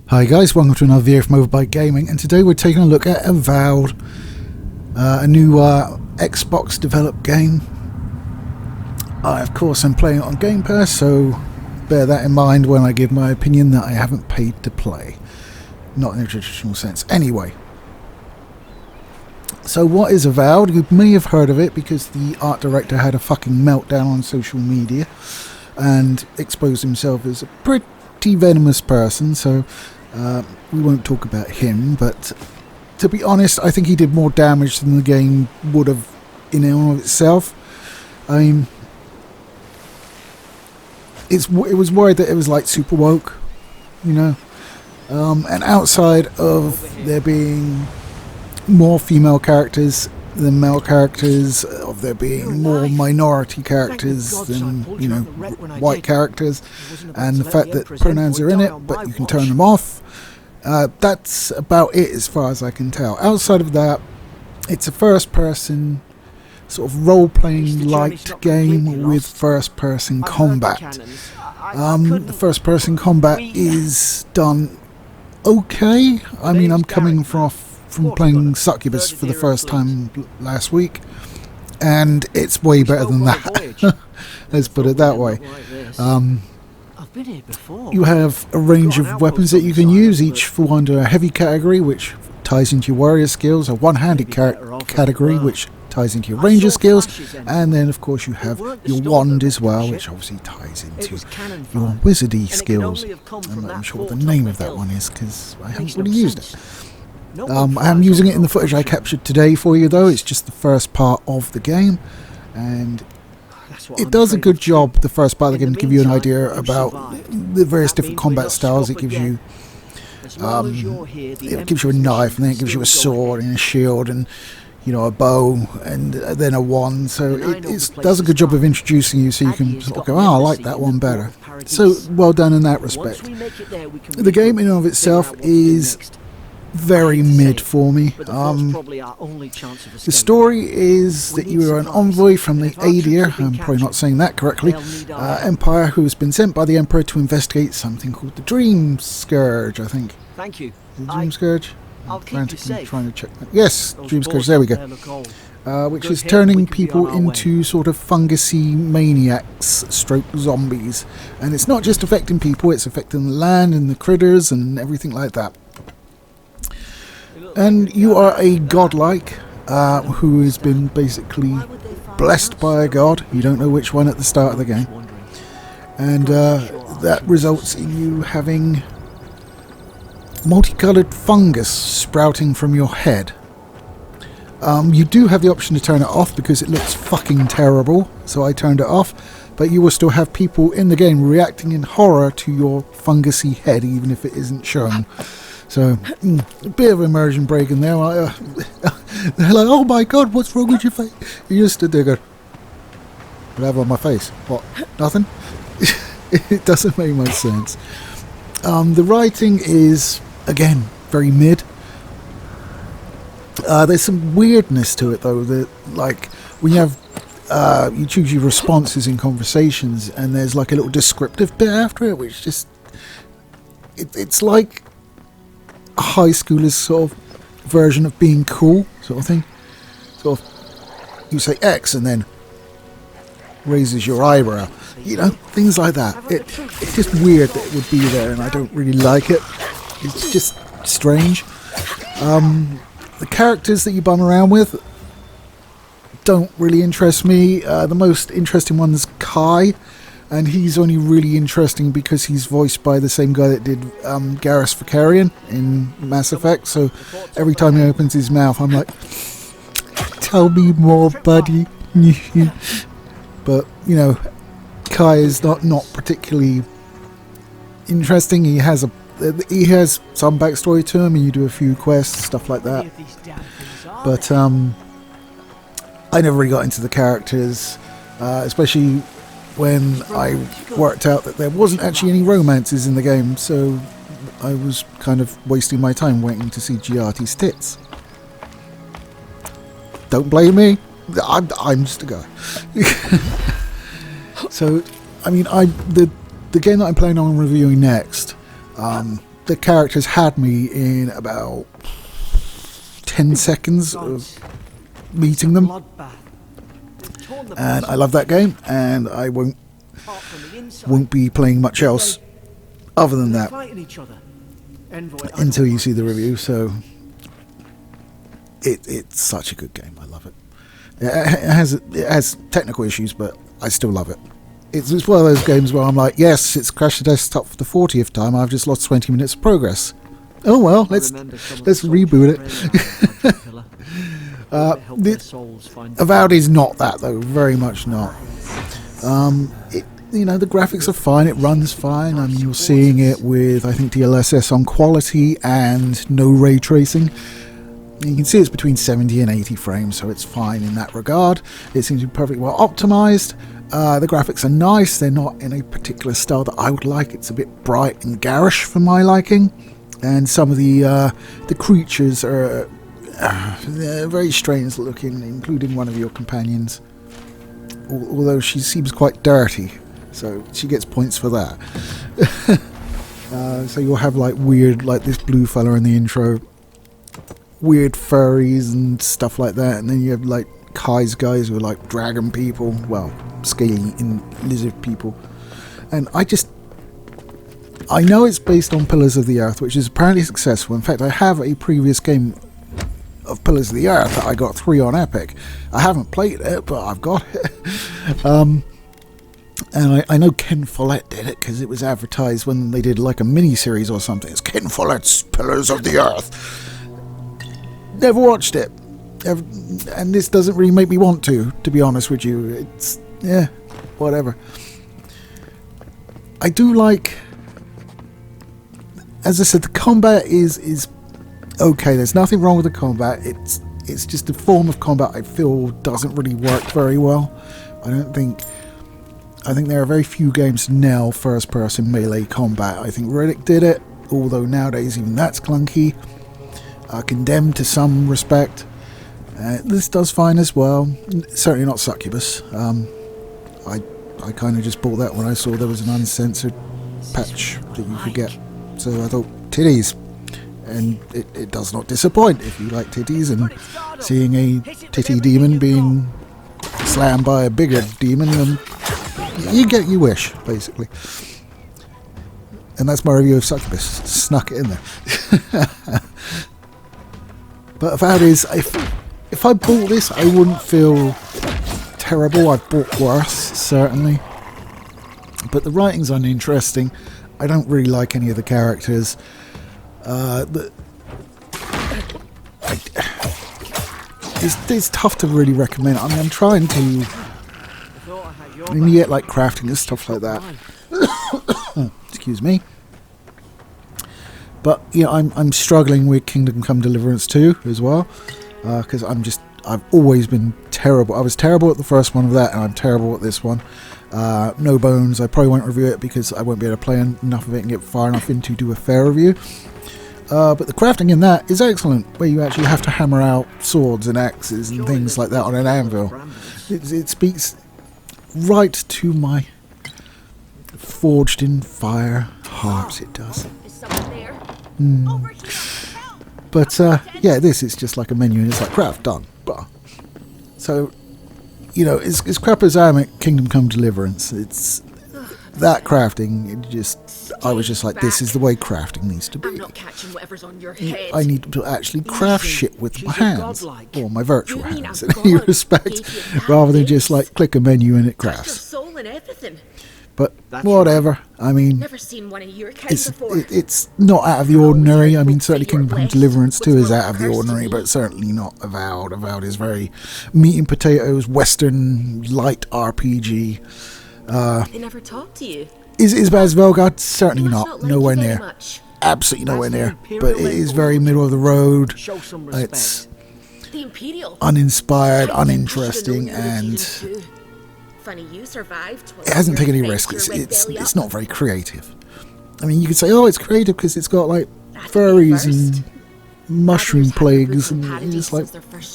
Hi guys, welcome to another video from Avowed Gaming, and today we're taking a look at Avowed, a new Xbox developed game. Of course I'm playing it on Game Pass, so bear that in mind when I give my opinion that I haven't paid to play. Not in a traditional sense. Anyway, so what is Avowed? You may have heard of it because the art director had a fucking meltdown on social media and exposed himself as a pretty venomous person, so we won't talk about him, but to be honest, I think he did more damage than the game would have in and of itself. I mean, it was worried that it was like super woke, you know, and outside of there being more female characters than male characters, of there being more minority characters than, you know, white characters, and the fact that pronouns are in it but you can turn them off, that's about it as far as I can tell. Outside of that, it's a first person sort of role-playing light game with first person combat. The first person combat is done okay. I mean, I'm coming from playing Succubus for the first time last week, and it's way better than that. Let's put it that way. You have a range of weapons that you can use, each fall under a heavy category, which ties into your warrior skills, a one-handed category, which ties into your ranger skills, and then of course you have your wand as well, which obviously ties into your wizardy skills. I'm not even sure what the name of that one is because I haven't really used it. I am using it in the footage I captured today for you, though. It's just the first part of the game, and it does a good job, the first part of the game, to give you an idea about the various different combat styles. It gives you a knife, and then it gives you a sword and a shield, and, you know, a bow, and then a wand. So it does a good job of introducing you, so you can sort of go, oh, I like that one better. So well done in that respect. The game in and of itself is very mid for me. The story is that you are an envoy from the Adir, I'm probably not saying that correctly, empire, who has been sent by the Emperor to investigate something called the Dream Scourge, I think. Thank you. The Dream Scourge? I'm frantically trying to check that. Yes, Dream Scourge, there we go. Which is turning people into sort of fungusy maniacs stroke zombies. And it's not just affecting people, it's affecting the land and the critters and everything like that. And you are a godlike who has been basically blessed by a god. You don't know which one at the start of the game. And that results in you having multicoloured fungus sprouting from your head. You do have the option to turn it off because it looks fucking terrible, so I turned it off. But you will still have people in the game reacting in horror to your fungusy head, even if it isn't shown. So, a bit of immersion break in there. They're like, oh my god, what's wrong with your face? You just stood there going, what do I have on my face? What? Nothing? It doesn't make much sense. The writing is, again, very mid. There's some weirdness to it, though. That, like, when you have, you choose your responses in conversations, and there's like a little descriptive bit after it, which just, it's like a high schooler's sort of version of being cool, sort of thing. Sort of, you say X and then raises your eyebrow, you know, things like that. It's just weird that it would be there, and I don't really like it. It's just strange. The characters that you bum around with don't really interest me. The most interesting one is Kai, and he's only really interesting because he's voiced by the same guy that did Garrus Vakarian in Mass Effect, so every time he opens his mouth I'm like, tell me more, buddy. But, you know, Kai is not particularly interesting. He has some backstory to him, and you do a few quests, stuff like that. But I never really got into the characters, especially when I worked out that there wasn't actually any romances in the game, so I was kind of wasting my time waiting to see Giardi's tits. Don't blame me. I'm just a guy. So, I mean, the game that I'm playing on and reviewing next the characters had me in about 10 seconds of meeting them, and I love that game, and I won't be playing much else other than that until you see the review. So it's such a good game. I love it. It has technical issues, but I still love it. It's one of those games where I'm like, yes, it's crashed the desktop for the 40th time. I've just lost 20 minutes of progress. Oh well, let's reboot it. Avowed is not that though, very much not. The graphics are fine, it runs fine. I mean, you're seeing it with, I think, DLSS on quality and no ray tracing. You can see it's between 70 and 80 frames, so it's fine in that regard. It seems to be perfectly well optimized. The graphics are nice. They're not in a particular style that I would like. It's a bit bright and garish for my liking. And some of the creatures are very strange looking, including one of your companions. Although she seems quite dirty, so she gets points for that. So you'll have like weird, like this blue fella in the intro, weird furries and stuff like that, and then you have like Kai's guys who are like dragon people, well, scaly lizard people. And I know it's based on Pillars of the Earth, which is apparently successful. In fact, I have a previous game of Pillars of the Earth that I got 3 on Epic. I haven't played it, but I've got it. And I know Ken Follett did it because it was advertised when they did like a mini-series or something. It's Ken Follett's Pillars of the Earth. Never watched it. And this doesn't really make me want to be honest with you. It's, yeah, whatever. I do like, as I said, the combat is okay. There's nothing wrong with the combat. It's just a form of combat I feel doesn't really work very well. I think there are very few games now first-person melee combat. I think Riddick did it, although nowadays even that's clunky. Condemned to some respect. This does fine as well. Certainly not Succubus. I kind of just bought that when I saw there was an uncensored patch that you could get. So I thought, titties. And it does not disappoint if you like titties, and seeing a titty demon being slammed by a bigger demon, then you get your wish, basically. And that's my review of Succubus. Snuck it in there. But Avowed is, if I bought this, I wouldn't feel terrible. I've bought worse, certainly. But the writing's uninteresting. I don't really like any of the characters. It's tough to really recommend. I mean, I'm trying to. I mean, you get like crafting and stuff like that. Excuse me. But yeah, I'm struggling with Kingdom Come Deliverance 2 as well, because I've always been terrible. I was terrible at the first one of that, and I'm terrible at this one. No Bones, I probably won't review it because I won't be able to play enough of it and get far enough in to do a fair review. But the crafting in that is excellent, where you actually have to hammer out swords and axes and things like that on an anvil. It speaks right to my forged in fire heart, it does. But yeah, this is just like a menu and it's like craft done. So, you know, as crap as I am at Kingdom Come Deliverance, it's that crafting, I was just like, this is the way crafting needs to be. I'm not catching whatever's on your head. I need to actually craft shit with my hands, or my virtual hands in any respect, rather than just like click a menu and it crafts. But whatever. I mean, never seen one of your kind before. It's not out of the ordinary. I mean, certainly Kingdom Come Deliverance 2 is out of the ordinary, but certainly not Avowed. Avowed is very meat and potatoes, Western light RPG. They never talk to you. Is it as bad as Velgard? Certainly not. Nowhere near. Absolutely nowhere near. But it is very middle of the road. It's uninspired, uninteresting, and funny you survived. It hasn't taken any risks. It's not very creative. I mean, you could say, oh, it's creative because it's got like furries and mushroom plagues, and you're just like,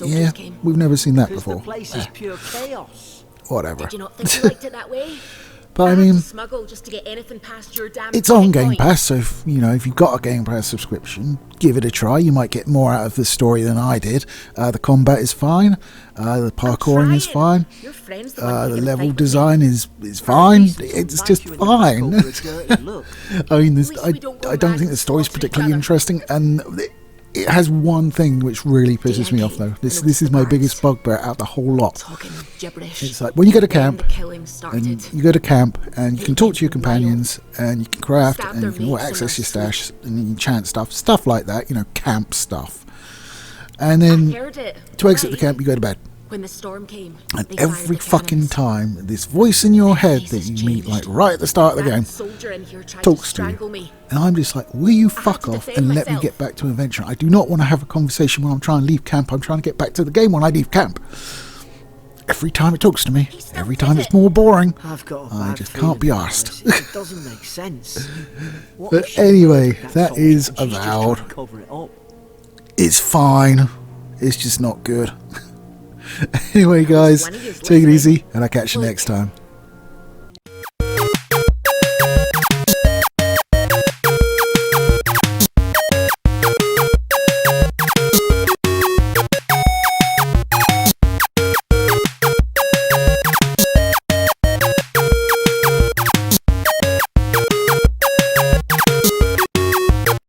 yeah, we've never seen that before. The place is pure chaos. Whatever. Did you not think you liked it that way? But I have to mean, smuggle just to get anything past your damn it's on Game checkpoint. Pass, so if, if you've got a Game Pass subscription, give it a try. You might get more out of the story than I did. The combat is fine. The parkouring is fine. Your friend's the one The picking a level fight with design is fine. It's just fine. I mean, I don't think the story's particularly interesting, and it has one thing which really pisses me off, though. This is my biggest bugbear out of the whole lot. Talking gibberish. It's like when you go to camp, The killing started. and you go to camp, and you can talk to your companions, and you can craft, Stab and their you can mates access your in their stash, and you can chant stuff like that. Camp stuff. And I then heard it. to exit the Right. camp, you go to bed. When the storm came, And they fired every the fucking cannons. time, this voice in your head that faces you meet, changed. like right at the start of the That game, soldier in here tried talks to to you. strangle me. And I'm just like, will you had fuck to off defend and let me myself. get back to adventure? I do not want to have a conversation when I'm trying to leave camp. I'm trying to get back to the game when I leave camp. Every time it talks to me, still every did time it. it's more boring. I've got a I bad just feeling can't be about arsed. this. It doesn't make sense. What But if she anyway, murdered that soldier is and she's just Avowed. trying to cover it up? It's fine. It's just not good. Anyway, guys, one of you's take it listening. easy, and I'll catch you Look, next time.